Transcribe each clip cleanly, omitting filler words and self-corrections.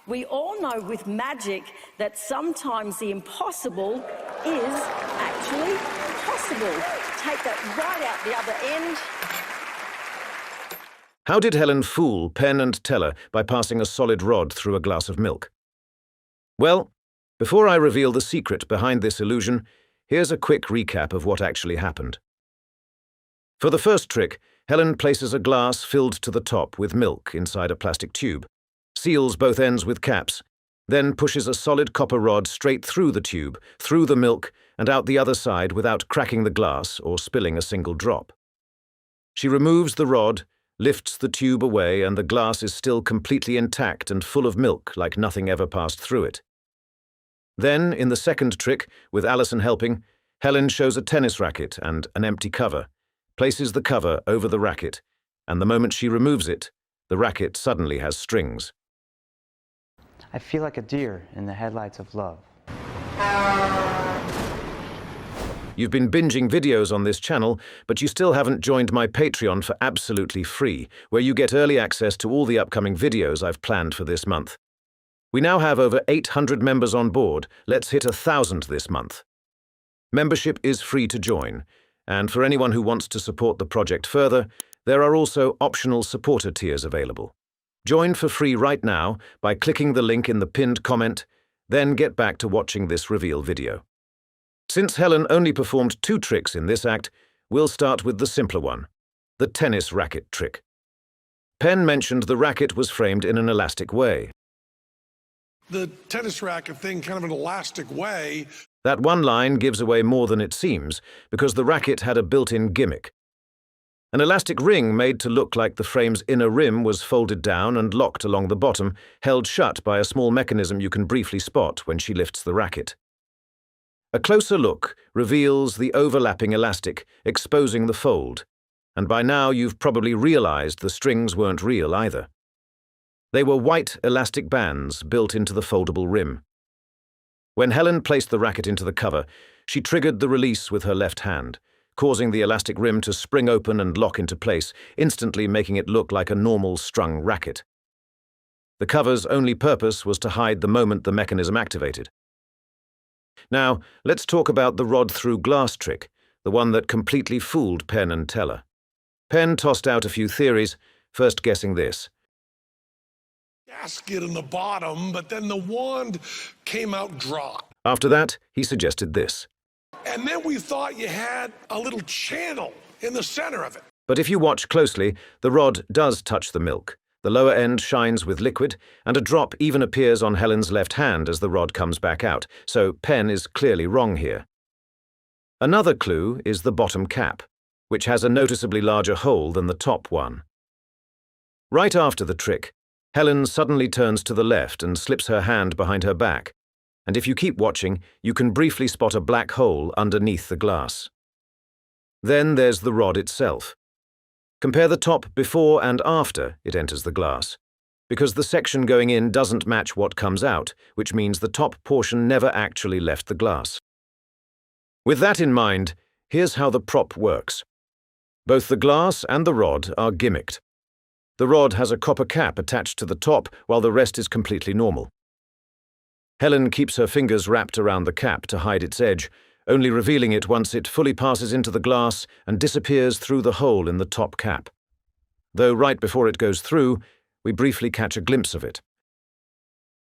We all know with magic that sometimes the impossible is actually possible. Take that right out the other end. How did Helen fool Penn and Teller by passing a solid rod through a glass of milk? Well, before I reveal the secret behind this illusion, here's a quick recap of what actually happened. For the first trick, Helen places a glass filled to the top with milk inside a plastic tube, seals both ends with caps, then pushes a solid copper rod straight through the tube, through the milk, and out the other side without cracking the glass or spilling a single drop. She removes the rod, lifts the tube away, and the glass is still completely intact and full of milk like nothing ever passed through it. Then, in the second trick, with Alison helping, Helen shows a tennis racket and an empty cover, places the cover over the racket, and the moment she removes it, the racket suddenly has strings. I feel like a deer in the headlights of love. You've been binging videos on this channel, but you still haven't joined my Patreon for absolutely free, where you get early access to all the upcoming videos I've planned for this month. We now have over 800 members on board. Let's hit 1,000 this month. Membership is free to join, and for anyone who wants to support the project further, there are also optional supporter tiers available. Join for free right now by clicking the link in the pinned comment, then get back to watching this reveal video. Since Helen only performed 2 tricks in this act, we'll start with the simpler one, the tennis racket trick. Penn mentioned the racket was framed in an elastic way. The tennis racket thing, kind of an elastic way. That one line gives away more than it seems, because the racket had a built-in gimmick. An elastic ring made to look like the frame's inner rim was folded down and locked along the bottom, held shut by a small mechanism you can briefly spot when she lifts the racket. A closer look reveals the overlapping elastic, exposing the fold, and by now you've probably realized the strings weren't real either. They were white elastic bands built into the foldable rim. When Helen placed the racket into the cover, she triggered the release with her left hand, causing the elastic rim to spring open and lock into place, instantly making it look like a normal strung racket. The cover's only purpose was to hide the moment the mechanism activated. Now, let's talk about the rod-through glass trick, the one that completely fooled Penn and Teller. Penn tossed out a few theories, first guessing this. Gasket in the bottom, but then the wand came out dry. After that, he suggested this. And then we thought you had a little channel in the center of it. But if you watch closely, the rod does touch the milk. The lower end shines with liquid, and a drop even appears on Helen's left hand as the rod comes back out, so Penn is clearly wrong here. Another clue is the bottom cap, which has a noticeably larger hole than the top one. Right after the trick, Helen suddenly turns to the left and slips her hand behind her back, and if you keep watching, you can briefly spot a black hole underneath the glass. Then there's the rod itself. Compare the top before and after it enters the glass, because the section going in doesn't match what comes out, which means the top portion never actually left the glass. With that in mind, here's how the prop works. Both the glass and the rod are gimmicked. The rod has a copper cap attached to the top, while the rest is completely normal. Helen keeps her fingers wrapped around the cap to hide its edge, only revealing it once it fully passes into the glass and disappears through the hole in the top cap. Though right before it goes through, we briefly catch a glimpse of it.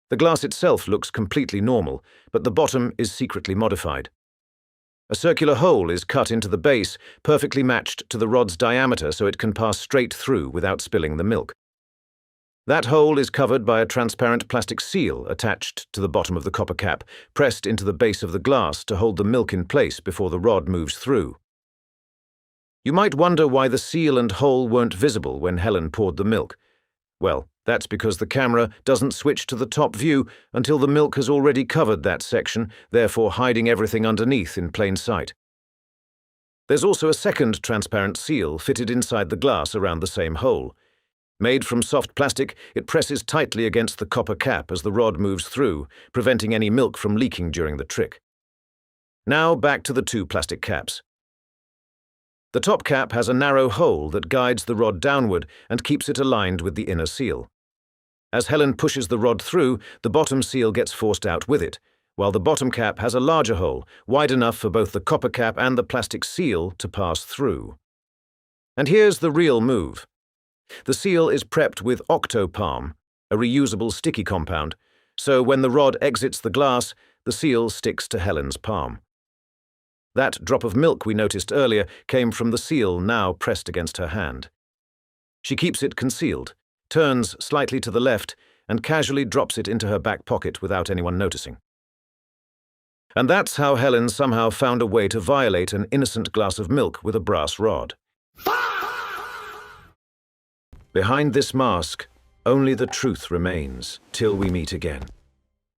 The glass itself looks completely normal, but the bottom is secretly modified. A circular hole is cut into the base, perfectly matched to the rod's diameter so it can pass straight through without spilling the milk. That hole is covered by a transparent plastic seal attached to the bottom of the copper cap, pressed into the base of the glass to hold the milk in place before the rod moves through. You might wonder why the seal and hole weren't visible when Helen poured the milk. Well, that's because the camera doesn't switch to the top view until the milk has already covered that section, therefore hiding everything underneath in plain sight. There's also a second transparent seal fitted inside the glass around the same hole. Made from soft plastic, it presses tightly against the copper cap as the rod moves through, preventing any milk from leaking during the trick. Now back to the 2 plastic caps. The top cap has a narrow hole that guides the rod downward and keeps it aligned with the inner seal. As Helen pushes the rod through, the bottom seal gets forced out with it, while the bottom cap has a larger hole, wide enough for both the copper cap and the plastic seal to pass through. And here's the real move. The seal is prepped with Octopalm, a reusable sticky compound, so when the rod exits the glass, the seal sticks to Helen's palm. That drop of milk we noticed earlier came from the seal now pressed against her hand. She keeps it concealed, turns slightly to the left, and casually drops it into her back pocket without anyone noticing. And that's how Helen somehow found a way to violate an innocent glass of milk with a brass rod. Behind this mask, only the truth remains till we meet again.